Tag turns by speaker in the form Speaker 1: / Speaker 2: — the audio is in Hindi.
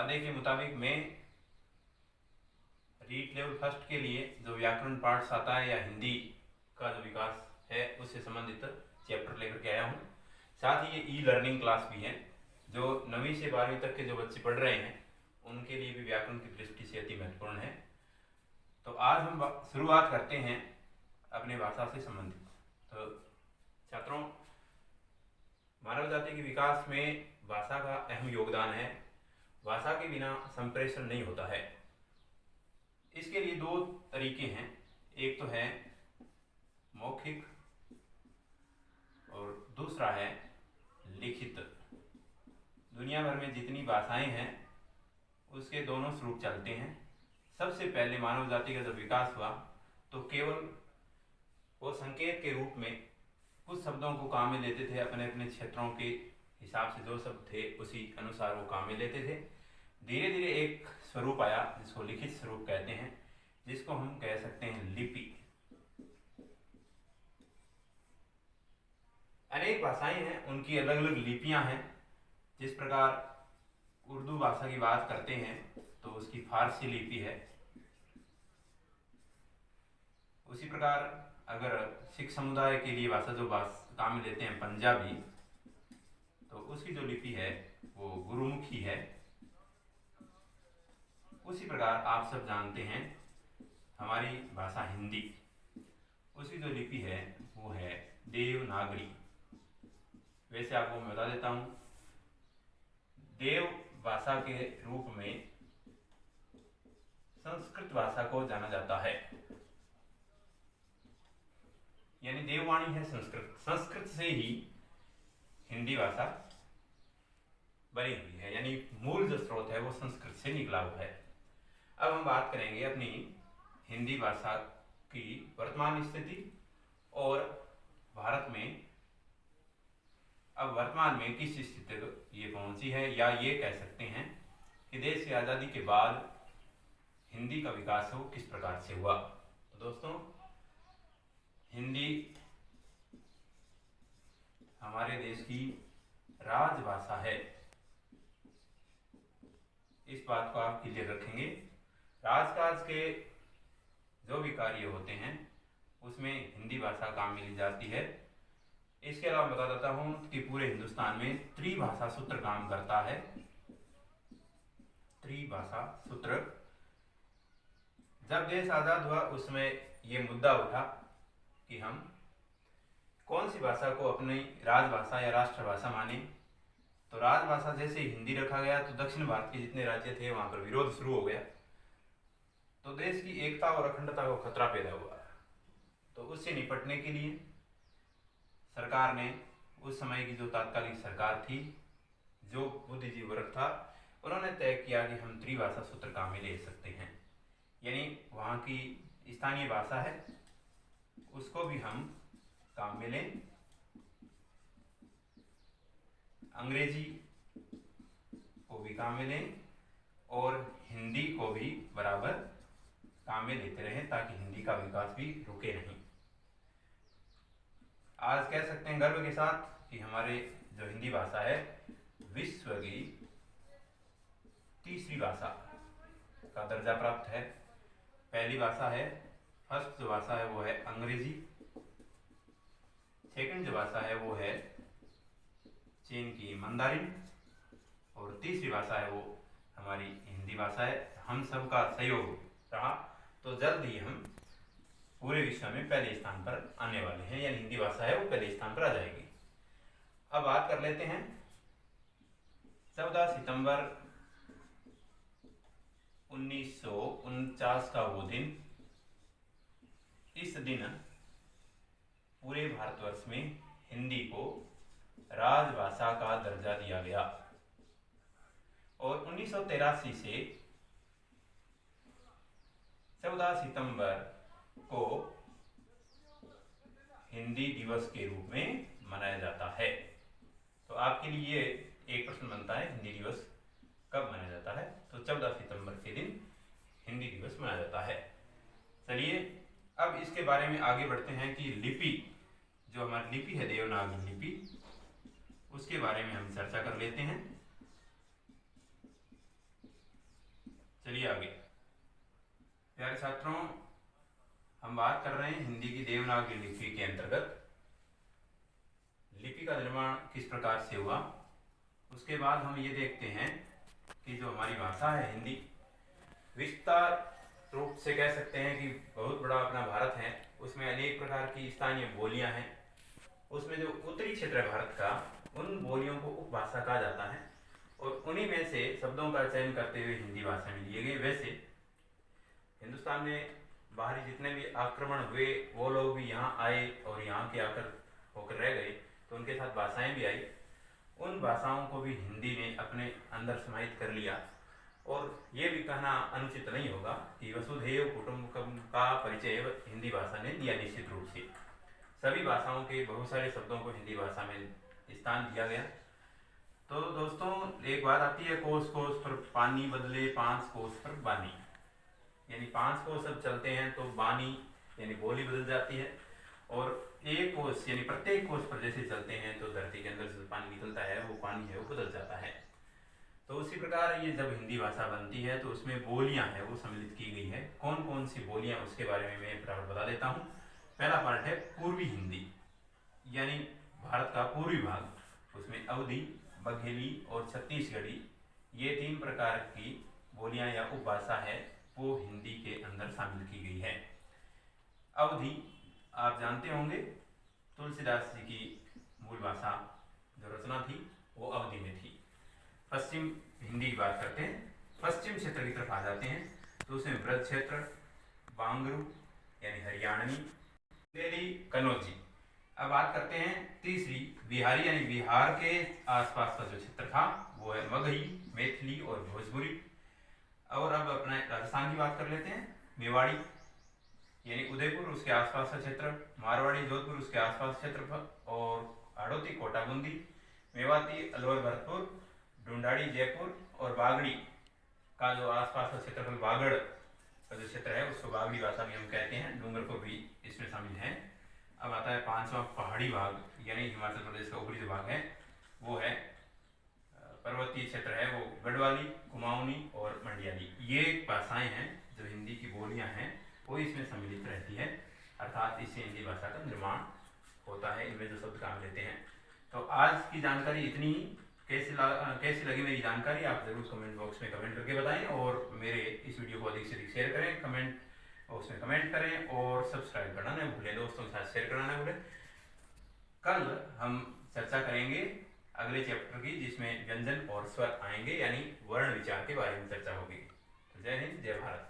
Speaker 1: वादे के मुताबिक मैं रीट लेवल फर्स्ट के लिए जो व्याकरण पार्ट्स आता है या हिंदी का जो विकास है उससे संबंधित चैप्टर लेकर के आया हूँ। साथ ही ये ई लर्निंग क्लास भी है जो 9वीं से 12वीं तक के जो बच्चे पढ़ रहे हैं उनके लिए भी व्याकरण की दृष्टि से अति महत्वपूर्ण है। तो आज हम शुरुआत करते हैं अपने भाषा से संबंधित। तो छात्रों, मानव जाति के विकास में भाषा का अहम योगदान है। भाषा के बिना संप्रेषण नहीं होता है। इसके लिए दो तरीके हैं, एक तो है मौखिक और दूसरा है लिखित। दुनिया भर में जितनी भाषाएं हैं उसके दोनों स्वरूप चलते हैं। सबसे पहले मानव जाति का जब विकास हुआ तो केवल वो संकेत के रूप में कुछ शब्दों को काम में लेते थे, अपने अपने क्षेत्रों के हिसाब से जो शब्द थे उसी अनुसार वो काम में लेते थे। धीरे धीरे एक स्वरूप आया जिसको लिखित स्वरूप कहते हैं, जिसको हम कह सकते हैं लिपि। अनेक भाषाएं हैं, उनकी अलग अलग लिपियां हैं। जिस प्रकार उर्दू भाषा की बात करते हैं तो उसकी फारसी लिपि है। उसी प्रकार अगर सिख समुदाय के लिए भाषा जो काम में लेते हैं पंजाबी, तो उसकी जो लिपि है वो गुरुमुखी है। उसी प्रकार आप सब जानते हैं हमारी भाषा हिंदी, उसकी जो लिपि है वो है देवनागरी। वैसे आपको मैं बता देता हूँ, देव भाषा के रूप में संस्कृत भाषा को जाना जाता है, यानी देववाणी है संस्कृत। संस्कृत से ही हिंदी भाषा बनी हुई है, यानी मूल जो स्रोत है वो संस्कृत से निकला हुआ है। अब हम बात करेंगे अपनी हिंदी भाषा की वर्तमान स्थिति और भारत में अब वर्तमान में किस स्थिति तक ये पहुंची है, या ये कह सकते हैं कि देश की आज़ादी के बाद हिंदी का विकास हो किस प्रकार से हुआ। तो दोस्तों, हिंदी हमारे देश की राजभाषा है, इस बात को आप क्लियर रखेंगे। राजकाज के जो भी कार्य होते हैं उसमें हिंदी भाषा काम में ली जाती है। इसके अलावा बता देता हूं कि पूरे हिंदुस्तान में त्रिभाषा सूत्र काम करता है। त्रिभाषा सूत्र, जब देश आजाद हुआ उस समय ये मुद्दा उठा कि हम कौन सी भाषा को अपनी राजभाषा या राष्ट्रभाषा माने। तो राजभाषा जैसे हिंदी रखा गया तो दक्षिण भारत के जितने राज्य थे वहां पर विरोध शुरू हो गया। तो देश की एकता और अखंडता को खतरा पैदा हुआ। तो उससे निपटने के लिए सरकार ने, उस समय की जो तात्कालिक सरकार थी, जो बुद्धिजीवी वर्ग था, उन्होंने तय किया कि हम त्रिभाषा सूत्र काम में ले सकते हैं, यानी वहाँ की स्थानीय भाषा है उसको भी हम काम में लें, अंग्रेजी को भी काम में लें और हिंदी को भी बराबर काम में लेते रहें ताकि हिंदी का विकास भी रुके नहीं। आज कह सकते हैं गर्व के साथ कि हमारे जो हिंदी भाषा है विश्व की तीसरी भाषा का दर्जा प्राप्त है। पहली भाषा है, फर्स्ट जो भाषा है वो है अंग्रेजी, सेकंड जो भाषा है वो है चीन की मंदारिन, और तीसरी भाषा है वो हमारी हिंदी भाषा है। हम सबका सहयोग रहा तो जल्द ही हम पूरे विश्व में पहले स्थान पर आने वाले हैं, यानी हिंदी भाषा है वो पहले स्थान पर आ जाएगी। अब बात कर लेते हैं 14 सितंबर 1949 का वो दिन। इस दिन पूरे भारतवर्ष में हिंदी को राजभाषा का दर्जा दिया गया और 1983 से 14 सितंबर को हिंदी दिवस के रूप में मनाया जाता है। तो आपके लिए एक प्रश्न बनता है, हिंदी दिवस कब मनाया जाता है? तो 14 सितंबर के दिन हिंदी दिवस मनाया जाता है। चलिए अब इसके बारे में आगे बढ़ते हैं कि लिपि, जो हमारी लिपि है देवनागरी लिपि, उसके बारे में हम चर्चा कर लेते हैं। छात्रों, हम बात कर रहे हैं हिंदी की देवनागरी लिपि के अंतर्गत लिपि का निर्माण किस प्रकार से हुआ। उसके बाद हम ये देखते हैं कि जो हमारी भाषा है हिंदी, विस्तार रूप से कह सकते हैं कि बहुत बड़ा अपना भारत है, उसमें अनेक प्रकार की स्थानीय बोलियां हैं। उसमें जो उत्तरी क्षेत्र है भारत का, उन बोलियों को उपभाषा कहा जाता है और उन्हीं में से शब्दों का चयन करते हुए हिंदी भाषा में लिए गए। वैसे हिंदुस्तान में बाहरी जितने भी आक्रमण हुए, वो लोग भी यहाँ आए और यहाँ के आकर होकर रह गए, तो उनके साथ भाषाएं भी आई। उन भाषाओं को भी हिंदी ने अपने अंदर समाहित कर लिया। और ये भी कहना अनुचित नहीं होगा कि वसुधैव कुटुंबकम का परिचय हिंदी भाषा ने दिया। निश्चित रूप से सभी भाषाओं के बहुत सारे शब्दों को हिंदी भाषा में स्थान दिया गया। तो दोस्तों, एक बात आती है, कोस कोस पर पानी बदले 5 कोस पर बानी, यानी 5 कोस अब चलते हैं तो बानी यानी बोली बदल जाती है, और 1 कोस यानी प्रत्येक कोस पर जैसे चलते हैं तो धरती के अंदर से पानी निकलता है, वो पानी है वो बदल जाता है। तो उसी प्रकार ये जब हिंदी भाषा बनती है तो उसमें बोलियां हैं वो सम्मिलित की गई है। कौन कौन सी बोलियां, उसके बारे में मैं फटाफट बता देता हूँ। पहला पार्ट है पूर्वी हिंदी, यानी भारत का पूर्वी भाग, उसमें अवधी, बघेली और छत्तीसगढ़ी, ये 3 प्रकार की बोलियां या उपभाषा है वो हिंदी के अंदर शामिल की गई है। अवधी आप जानते होंगे, तुलसीदास जी की मूल भाषा जो रचना थी वो अवधी में थी। पश्चिम हिंदी की बात करते हैं, पश्चिम क्षेत्र की तरफ आ जाते हैं तो उसमें ब्रज क्षेत्र, बांगरू यानी हरियाणवी, बुंदेली, कन्नौजी। अब बात करते हैं तीसरी, बिहारी यानी बिहार के आसपास का जो क्षेत्र था वो है मगही, मैथिली और भोजपुरी। और अब अपने राजस्थान की बात कर लेते हैं, मेवाड़ी यानी उदयपुर उसके आसपास का क्षेत्र, मारवाड़ी जोधपुर उसके आसपास क्षेत्र, और हाड़ौती कोटा बूंदी, मेवाती अलवर भरतपुर, ढूंढाड़ी जयपुर, और बागड़ी का जो आसपास का क्षेत्रफल, बागड़ का जो क्षेत्र है उसको बागड़ी भाषा भी हम कहते हैं। डूंगरपुर भी इसमें शामिल है। अब आता है 5वां पहाड़ी भाग, यानी हिमाचल प्रदेश का ऊपरी जो भाग है वो है पर्वतीय क्षेत्र है, वो गढ़वाली, कुमाऊनी और मंडियाली। ये भाषाएं हैं जो हिंदी की बोलियां हैं वो इसमें सम्मिलित रहती है, अर्थात इससे हिंदी भाषा का निर्माण होता है, इनमें जो शब्द काम लेते हैं। तो आज की जानकारी इतनी ही। कैसी लगी मेरी जानकारी आप जरूर कमेंट बॉक्स में कमेंट करके बताएं, और मेरे इस वीडियो को अधिक से अधिक शेयर करें, कमेंट बॉक्स में कमेंट करें, और सब्सक्राइब करना न भूलें, दोस्तों के साथ शेयर करना न भूलें। कल हम चर्चा करेंगे अगले चैप्टर की, जिसमें व्यंजन और स्वर आएंगे, यानी वर्ण विचार के बारे में चर्चा होगी। तो जय हिंद, जय भारत।